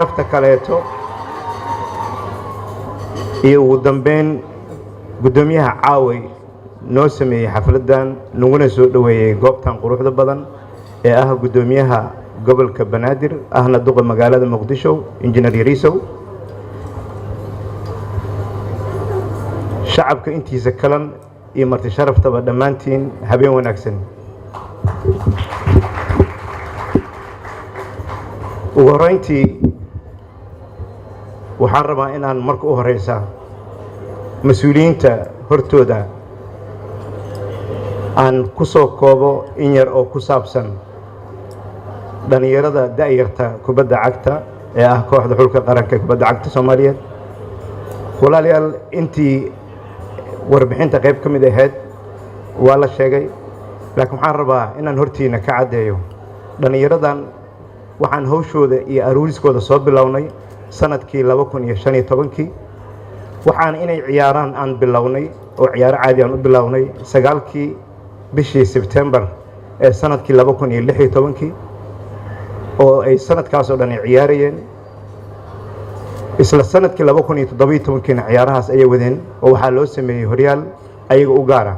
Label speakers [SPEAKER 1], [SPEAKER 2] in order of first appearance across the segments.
[SPEAKER 1] nafta kaleeto iyo ugu dambeyn gudoomiyaha caaway noo sameeyey xafladan naguna soo dhaweeyay goobtan quruxda badan ee ah gudoomiyaha gobolka Banaadir ahna duqa magaalada Muqdisho injineer Yarisow shacabka intiisa kalan iyo marti sharaftaba dhammaantiin habeen wanaagsan ugu horeyntii waxaan rabaa inaan marka u horeysa mas'uuliyiinta hortooda aan ku soo koobo in yar oo ku saabsan dhalinyarada da'yarta kubadda cagta ee ah kooxda xulka qaranka kubadda cagta Soomaaliyeed walaalayaal intii warbixinta qayb ka mid ahayd waa la sheegay laakiin waxaan rabaa inaan hortiina ka cadeeyo dhalinyaradan waxaan hawshooda iyo aruuriskooda soo bilownay sanadkii 2015 waxaan inay ciyaaraan aan bilownay oo ciyaar caadi aan u bilownay 9kii bishii September ee sanadkii 2016 oo ay sanadkaas oo dhan ciyaarayeen isla sanadkii 2017 ciyaarahaas ay wadeen oo waxa loo sameeyay horyaal ayaga u gaara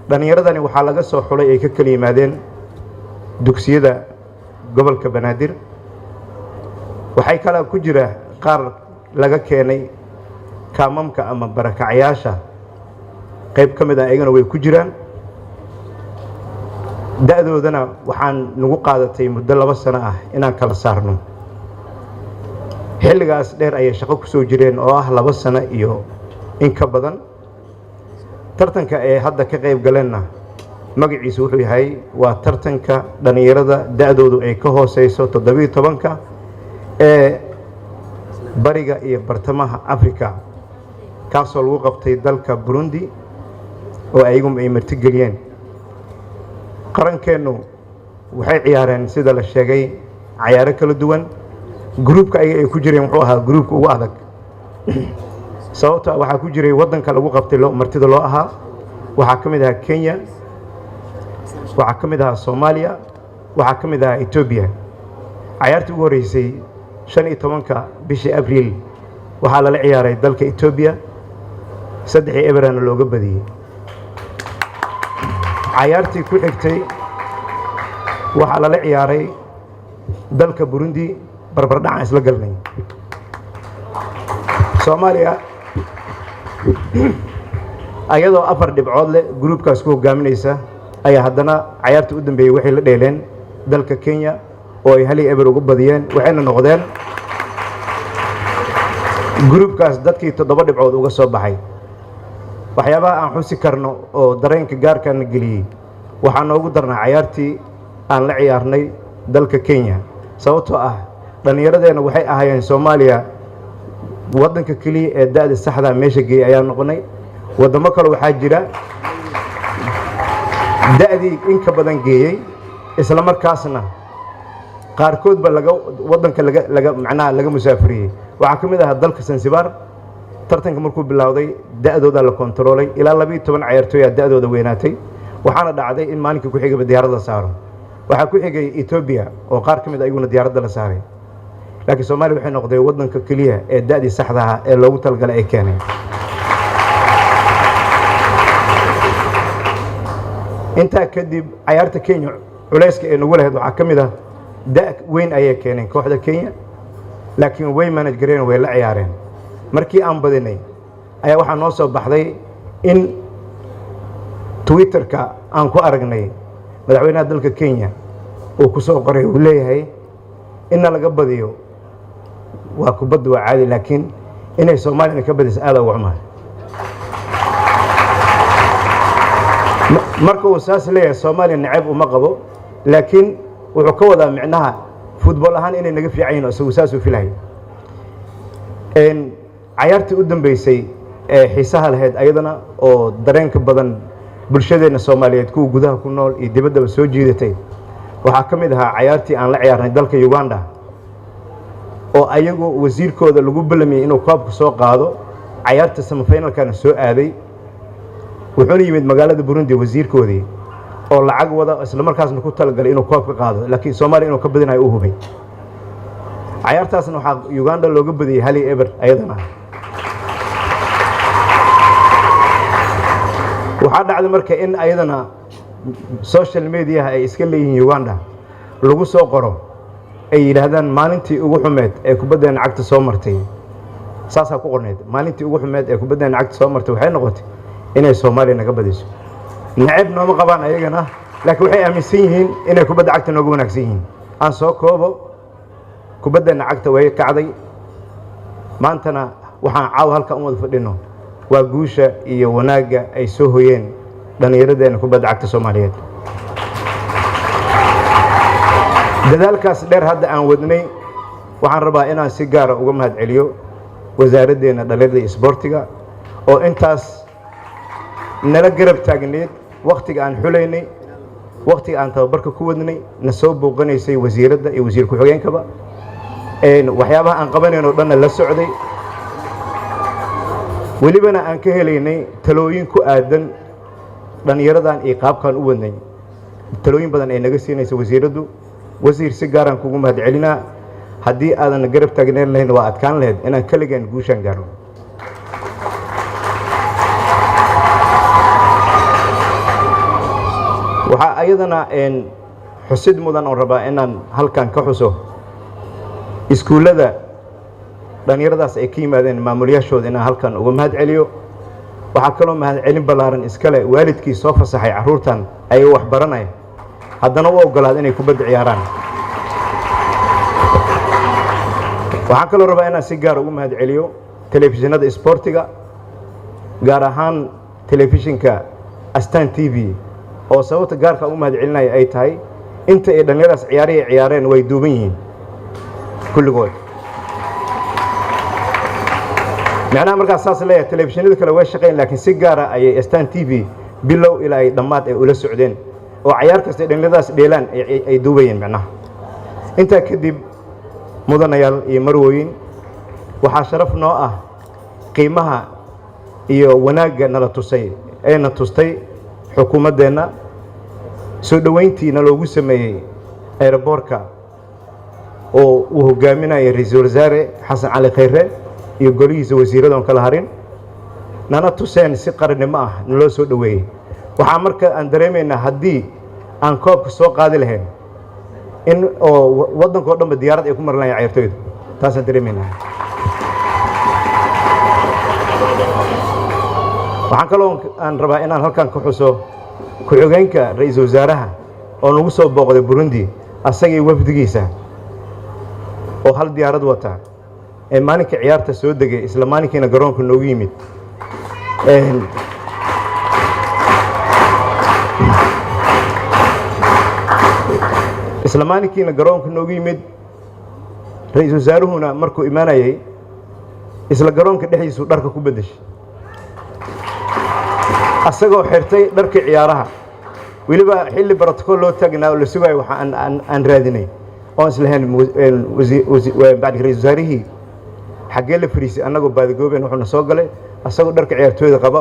[SPEAKER 1] dhalinyaradani waxa laga soo xulay ay ka kala yimaadeen dugsiyada gobolka Banaadir waxay kala ku jira qaar laga keenay kaamamka ama barakacayaasha qayb ka mid ah ayagana way ku jiraan da'doodana waxaan nagu qaadatay muddo 2 sano ah inaan kala saarno xilligaas dheer ay shaqo ku soo jireen oo ah 2 sano iyo in ka badan tartanka ay hadda ka qayb galeenna magaciisu wuxuu yahay waa tartanka dhalinyarada da'doodu ay ka hooseyso 17 ee bariga iyo bartamaha Afrika kaasoo lagu qabtay dalka Burundi oo ayagu ay martigeliyeen qarankeenu waxay ciyaareen sida la sheegay ciyaaro kala duwan groupka ay ku jireen wuxuu ahaa groupka ugu adag sababta waxa ku jiray wadanka lagu qabtay martida loo ahaa waxa kamid ah Kenya waxa kamid ah Soomaaliya waxa kamid ah Ethiopia ciyaartii ugu horeysay 15 bishii Abriil waxa la ciyaaray dalka Ethiopia 3-0 looga badiyay ciyaartii ku xigtay waxa la ciyaaray dalka Burundi barbardhac isla galnay Soomaaliya ayadoo 4 dhibcood leh groupkaas ku hogaaminaysa ayaa haddana ciyaartii u dambeeyay waxay la dheeleen dalka Kenya oo ay 1-0 ugu badiyeen waxayna noqdeen groupkaas dadkii 7 dhibcood uga soo baxay waxyaabaha aan xusi karno oo dareenka gaarkan geliyay waxaan noogu darnaa ciyaartii aan la ciyaarnay dalka Kenya sababtoo ah dhalinyaradeenna waxay ahaayeen Soomaaliya wadanka kaliya ee da'da saxda meesha geeyay ayaa noqonay wadamo kale waxaa jira da'dii in ka badan geeyay isla markaasna qaarkood ba wadanka laga musaafiriyay waxa kamid ah dalka Zanzibar tartanka markuu bilowday da'dooda la kontrolay ilaa 12 ciyaartooy da'dooda weynaatay waxaana dhacday in maalinka ku xigay diyaaradda la saaro waxa ku xigay Ethiopia oo qaar kamid ayaguna diyaaradda la saaray laakiin Soomaaliya waxay noqday wadanka kaliya ee da'dii saxda ah ee loogu talgalay ay keenay inta kadib ciyaarta Kenya culayska ee nagu lahayd waxa kamid ah da' weyn ayay keeneen kooxda Kenya laakiin way manage gareen way la ciyaareen markii aan badinay ayaa waxa noo soo baxday in Twitter-ka aan ku aragnay madaxweynaha dalka Kenya oo ku soo qoray uu leeyahay in laga badiyo waa kubaddu waa caadi laakiin inay Soomaaliya ka badiso aad ugu xumaa marka uu saas leeyahay Soomaaliya nacab uma qabo laakiin wuxuu ka wadaa micnaha football ahaan inay naga fiicayeen oo saas u filahay ciyaartii u dambeysay ee xiisaha lahayd ayadana oo dareenka badan bulshadeena Soomaaliyeed ku gudaha ku nool iyo dibadda soo jiidatay waxa kamid ah ciyaartii aan la ciyaarnay dalka Uganda oo ayagu wasiirkooda lagu ballamiyay inuu koobka soo qaado ciyaarta semifinalkana soo aaday wuxuu yimid magaalada Burundi wasiirkoodii oo lacag wada isla markaasna ku talagalay inuu koobka qaado laakiin Soomaaliya inuu ka badinayo u hubay ciyaartaasna waxaa Uganda looga badiyay hal eber ayadana waxaa dhacday marka in ayadana social media ay iska leeyihiin Uganda lagu soo qoro ay yiraahdaan maalintii ugu xumeed ee kubadda cagta soo martay saasa ku qorneed maalintii ugu xumeed ee kubadda cagta soo martay waxay noqotay inay Soomaaliya naga badiso nacib nooma qabaan ayagana laakiin waxay aaminsan yihiin inay kubadda cagta nooga wanaagsan yihiin aan soo koobo kubadda cagta way kacday maantana waxaan caaw halka u wada fadhino waa guusha iyo wanaaga ay soo hoyeen dhalinyaradeena kubadda cagta Soomaaliyeed dadaalkaas dheer hadda aan wadnay waxaan rabaa inaan si gaar ah uga mahad celiyo wasaaraddeena dhalinyarada iyo isboortiga oo intaas nala garab taagneed waqtiga aan xuleynay waqtiga aan tababarka ku wadnay na soo booqanaysay wasiiradda iyo wasiir ku-xigeenkaba waxyaabaha aan qabanayno dhanna la socday welibana aan ka helaynay talooyin ku aadan dhalinyaradan iyo qaabkaan u wadnay talooyin badan ay naga siinaysa wasiiraddu wasiir si gaar ah kugu mahad celinaa haddii aadan garab taagneyn lahayn waa adkaan lahayd inaan kaligaan guushaan gaarno waxaa ayadana xusid mudan oo rabaa inaan halkan ka xuso iskuullada dhalinyaradaas ay ka yimaadeen maamulayaashooda inaan halkan uga mahad celiyo waxaa kaloo mahad celin ballaaran iskale waalidkii soo fasaxay carruurtan ayay wax baranaya haddana u ogolaad inay kubadda ciyaaraan waxaan kaloo rabaa inaan si gaar ugu mahad celiyo telefishinada isboortiga gaar ahaan telefishinka Astaan TV oo sababta gaarka ugu mahad celinaya ay tahay inta ay dhalinyaradaas ciyaareen way duuban yihiin kulligood macnaha markaas saas leeyahay telefishinada kale way shaqeyn laakiin si gaar ah ayay Astaan TV bilow ilaa ay dhammaad ay ula socdeen oo ciyaar kasta dhalinyaradaas dheelaan ay duubayeen macnaha inta kadib mudanayaal iyo marwooyin waxaa sharaf noo ah qiimaha iyo wanaagga nala tusay ee na tustay xukuumaddeena soo dhaweyntiina loogu sameeyay airportka oo uu hogaaminayay ra'iisul wasaare Xasan Cali Khayre iyo golihiisa wasiirada oo kala harin nana tuseen si qarannimo ah naloo soo dhaweeyay waxaa marka aan dareemaynaa haddii aan koobka soo qaadi lahayn in oo waddanka oo dhanba diyaarad ay ku marlayaan ciyaartooyda taasaan dareemaynaa waxaan kaloo aan rabaa inaan halkan ka xuso ku-xigeenka ra'iisul wasaaraha oo nagu soo booqday Burundi asagii wafdigiisa oo hal diyaarad wata ee maalinka ciyaarta soo degay isla maalinkiina garoonka noogu yimid isla maalinkiina garoonka noogu yimid ra'iisul wasaaruhuna markuu imaanayay isla garoonka dhexdiisu dharka ku bedeshay asagoo xirtay dharka ciyaaraha weliba xilli protocol loo taagnaa oo la sugayo waxa aan raadinay oo islahayn ra'iisul wasaarihii xaggee la fariisay annagoo baadigoobeen wuxuuna soo galay asagoo dharka ciyaartooyda qaba